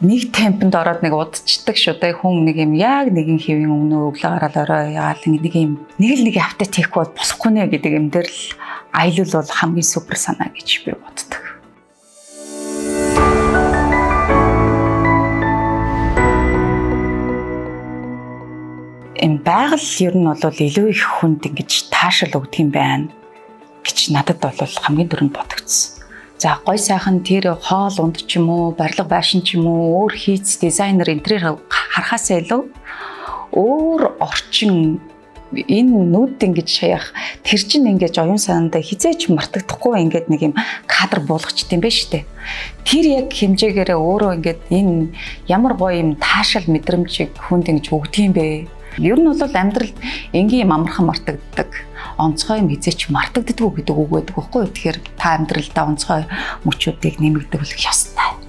нэг темпэнд ороод нэг удчихдаг шүү дээ. Хүн нэг юм яг нэгэн хэвийн өмнө өглөө гараад орой яагаад нэг юм нэг автаа тех бол босохгүй нэ гэдэг юм дээр л аялал бол хамгийн супер санаа гэж би боддог. Байгаль ер нь бол илүү их хүнд ингэж таашаал өгдөг юм байна гэж надад бол хамгийн түрүүнд бодогдсон. За гой сайхан тэр хоол унд ч юм уу, барилга байшин ч юм уу, өөр хийц дизайнер интерьер харахаас илүү өөр орчин энэ нүд ингэж шаях тэр чинь ингэж оюун санаанд хизээч мартагдахгүй ингэж нэг юм кадр буулгач тийм байж штэ. Тэр яг хэмжээгээрээ өөрөө ингэж энэ ямар гоё юм таашаал мэдрэмжийг хүнд ингэж өгдөг юм бэ? Ер нь бол амьдралд энгийн юм амархан мартагддаг. Онцгой юм хизээч мартагддаггүй гэдэг үг байдаг байхгүй юу? Тэгэхээр та амьдралдаа онцгой мөчүүдийг нэмэгдүүлэх ёстой.